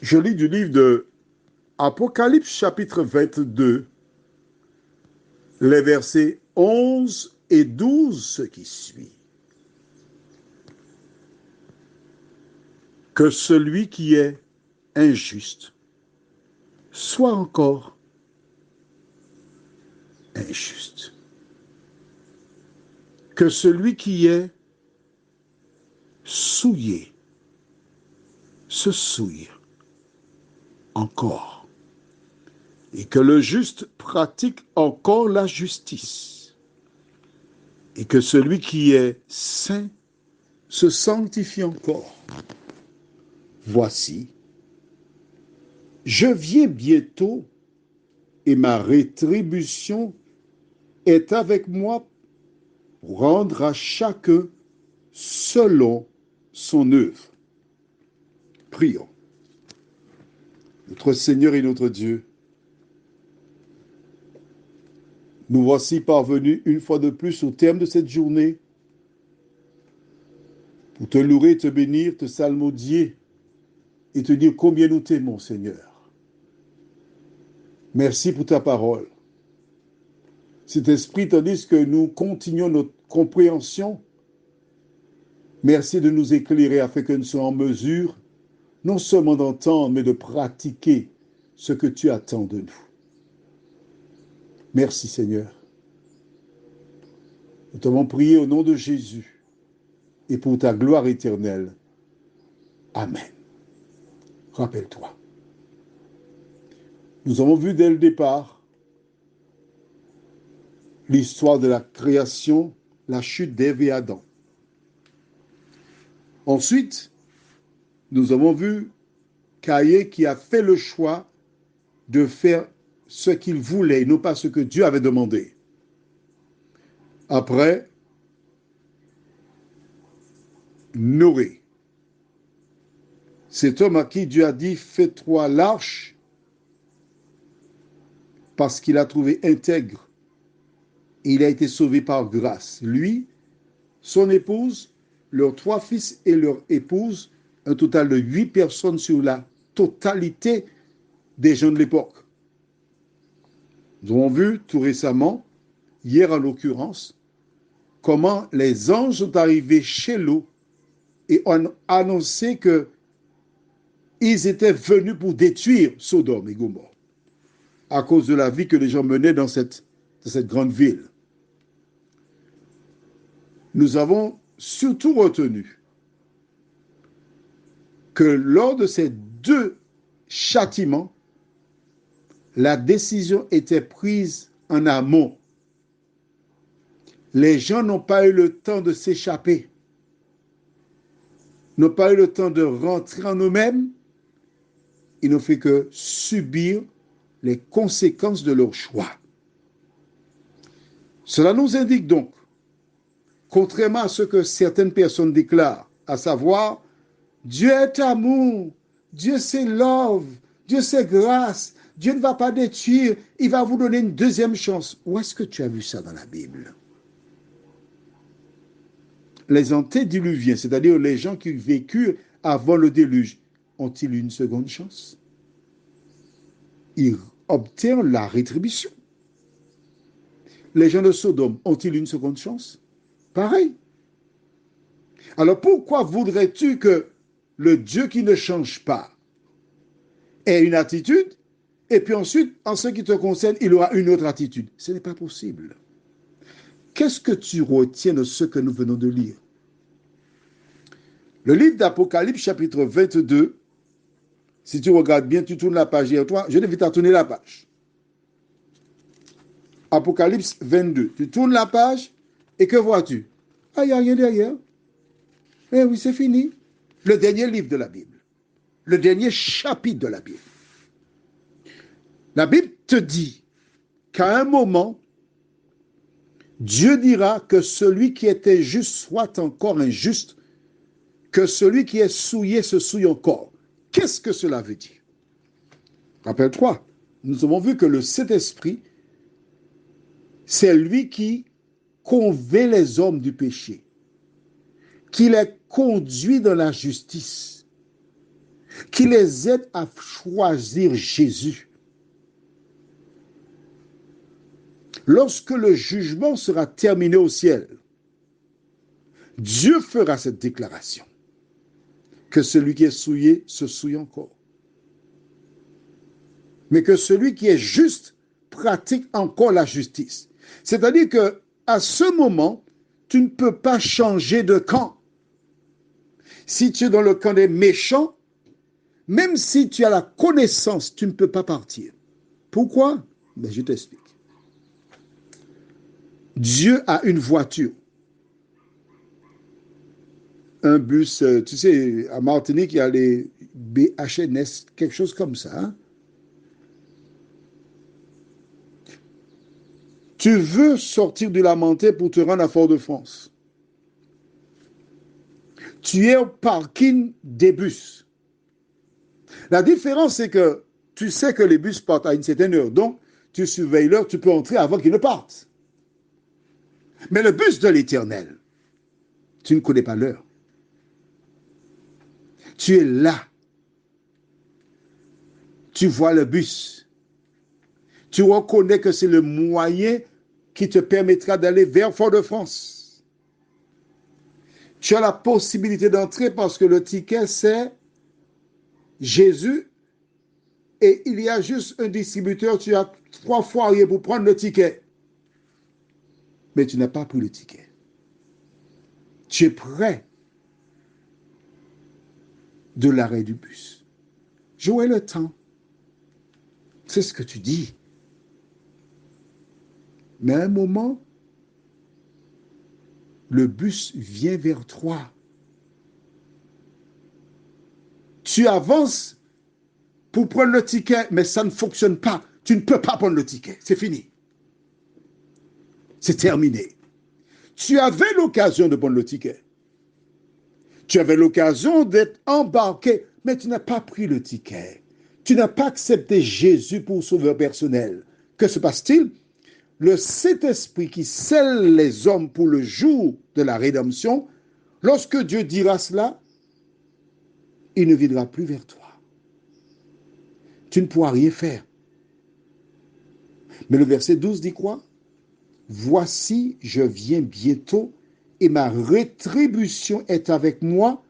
Je lis du livre de Apocalypse chapitre 22, les versets 11 et 12, ce qui suit. Que celui qui est injuste soit encore injuste. Que celui qui est souillé se souille encore. Et que le juste pratique encore la justice. Et que celui qui est saint se sanctifie encore. Voici, je viens bientôt et ma rétribution est avec moi pour rendre à chacun selon son œuvre. Prions. Notre Seigneur et notre Dieu, nous voici parvenus une fois de plus au terme de cette journée pour te louer, te bénir, te psalmodier et te dire combien nous t'aimons, Seigneur. Merci pour ta parole. Cet esprit, tandis que nous continuons notre compréhension, merci de nous éclairer afin que nous soyons en mesure non seulement d'entendre, mais de pratiquer ce que tu attends de nous. Merci Seigneur. Nous t'avons prié au nom de Jésus et pour ta gloire éternelle. Amen. Rappelle-toi. Nous avons vu dès le départ l'histoire de la création, la chute d'Ève et Adam. Ensuite, nous avons vu Caïn qui a fait le choix de faire ce qu'il voulait, non pas ce que Dieu avait demandé. Après, Noé, cet homme à qui Dieu a dit « Fais-toi l'arche » parce qu'il a trouvé intègre. Il a été sauvé par grâce. Lui, son épouse, leurs 3 fils et leur épouse, un total de 8 personnes sur la totalité des gens de l'époque. Nous avons vu tout récemment, hier en l'occurrence, comment les anges sont arrivés chez Lot et ont annoncé qu'ils étaient venus pour détruire Sodome et Gomorrhe à cause de la vie que les gens menaient dans cette grande ville. Nous avons surtout retenu que lors de ces 2 châtiments, la décision était prise en amont. Les gens n'ont pas eu le temps de s'échapper, n'ont pas eu le temps de rentrer en eux-mêmes. Ils n'ont fait que subir les conséquences de leur choix. Cela nous indique donc, contrairement à ce que certaines personnes déclarent, à savoir, Dieu est amour, Dieu c'est love, Dieu c'est grâce, Dieu ne va pas détruire, il va vous donner une deuxième chance. Où est-ce que tu as vu ça dans la Bible? Les antédiluviens, c'est-à-dire les gens qui vécurent avant le déluge, ont-ils une seconde chance? Ils obtiennent la rétribution. Les gens de Sodome ont-ils une seconde chance? Pareil. Alors pourquoi voudrais-tu que le Dieu qui ne change pas ait une attitude et puis ensuite, en ce qui te concerne, il aura une autre attitude? Ce n'est pas possible. Qu'est-ce que tu retiens de ce que nous venons de lire? Le livre d'Apocalypse, chapitre 22, si tu regardes bien, tu tournes la page hier, toi, je t'invite à tourner la page. Apocalypse 22, tu tournes la page et que vois-tu? Ah, il n'y a rien derrière. Eh oui, c'est fini. Le dernier livre de la Bible. Le dernier chapitre de la Bible. La Bible te dit qu'à un moment, Dieu dira que celui qui était juste soit encore injuste, que celui qui est souillé se souille encore. Qu'est-ce que cela veut dire? Rappelle-toi, nous avons vu que le Saint-Esprit, c'est lui qui convainc les hommes du péché, qui les conduit dans la justice, qui les aide à choisir Jésus. Lorsque le jugement sera terminé au ciel, Dieu fera cette déclaration, que celui qui est souillé se souille encore, mais que celui qui est juste pratique encore la justice. C'est-à-dire que à ce moment, tu ne peux pas changer de camp. Si tu es dans le camp des méchants, même si tu as la connaissance, tu ne peux pas partir. Pourquoi? Ben, je t'explique. Dieu a une voiture, un bus, tu sais, à Martinique, il y a les BHNS, quelque chose comme ça. Hein? Tu veux sortir du Lamentin pour te rendre à Fort-de-France. Tu es au parking des bus. La différence, c'est que tu sais que les bus partent à une certaine heure. Donc, tu surveilles l'heure, tu peux entrer avant qu'ils ne partent. Mais le bus de l'Éternel, tu ne connais pas l'heure. Tu es là. Tu vois le bus. Tu reconnais que c'est le moyen qui te permettra d'aller vers Fort-de-France. Tu as la possibilité d'entrer parce que le ticket, c'est Jésus. Et il y a juste un distributeur, tu as 3 fois rien pour prendre le ticket. Mais tu n'as pas pris le ticket. Tu es près de l'arrêt du bus. Jouer le temps. C'est ce que tu dis. Mais à un moment, le bus vient vers toi. Tu avances pour prendre le ticket, mais ça ne fonctionne pas. Tu ne peux pas prendre le ticket. C'est fini. C'est terminé. Tu avais l'occasion de prendre le ticket. Tu avais l'occasion d'être embarqué, mais tu n'as pas pris le ticket. Tu n'as pas accepté Jésus pour sauveur personnel. Que se passe-t-il? Le Saint-Esprit qui scelle les hommes pour le jour de la rédemption, lorsque Dieu dira cela, il ne viendra plus vers toi. Tu ne pourras rien faire. Mais le verset 12 dit quoi? Voici, je viens bientôt et ma rétribution est avec moi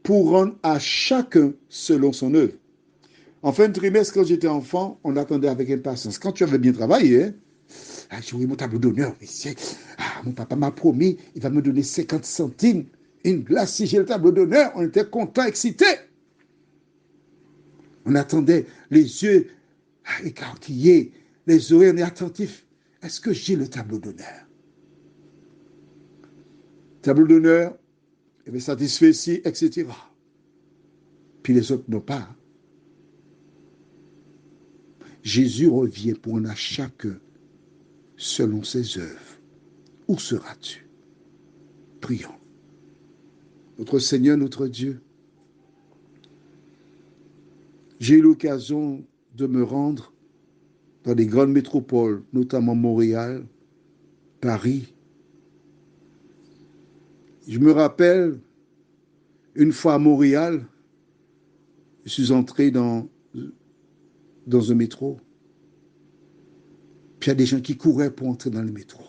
pour rendre à chacun selon son œuvre. En fin de trimestre, quand j'étais enfant, on attendait avec impatience. Quand tu avais bien travaillé, hein, j'ai eu mon tableau d'honneur. Mon papa m'a promis, il va me donner 50 centimes, une glace si j'ai le tableau d'honneur. On était contents, excités. On attendait les yeux écarquillés, les oreilles, on est attentifs. Est-ce que j'ai le tableau d'honneur? Tableau d'honneur, il avait satisfait ici, etc. Puis les autres n'ont pas. Jésus revient pour un à chacun selon ses œuvres. Où seras-tu? Prions. Notre Seigneur, notre Dieu, j'ai eu l'occasion de me rendre dans des grandes métropoles, notamment Montréal, Paris. Je me rappelle, une fois à Montréal, je suis entré dans un métro. Puis il y a des gens qui couraient pour entrer dans le métro.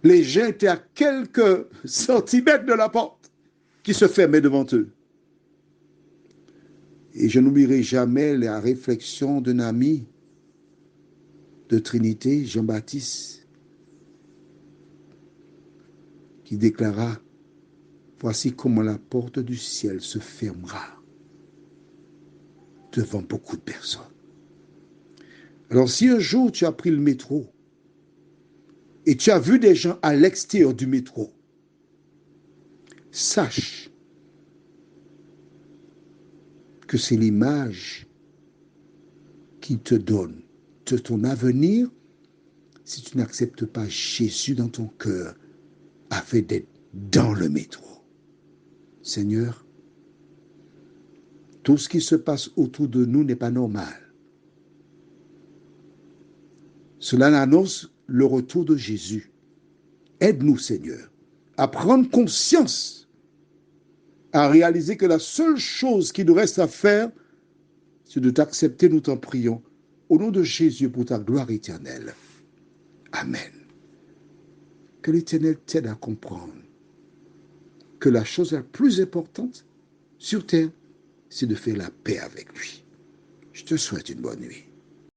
Les gens étaient à quelques centimètres de la porte qui se fermait devant eux. Et je n'oublierai jamais la réflexion d'un ami de Trinité, Jean-Baptiste, qui déclara, voici comment la porte du ciel se fermera devant beaucoup de personnes. Alors si un jour tu as pris le métro et tu as vu des gens à l'extérieur du métro, sache que c'est l'image qu'il te donne de ton avenir si tu n'acceptes pas Jésus dans ton cœur afin d'être dans le métro. Seigneur, tout ce qui se passe autour de nous n'est pas normal. Cela annonce le retour de Jésus. Aide-nous, Seigneur, à prendre conscience à réaliser que la seule chose qui nous reste à faire, c'est de t'accepter, nous t'en prions, au nom de Jésus pour ta gloire éternelle. Amen. Que l'Éternel t'aide à comprendre que la chose la plus importante sur terre, c'est de faire la paix avec lui. Je te souhaite une bonne nuit.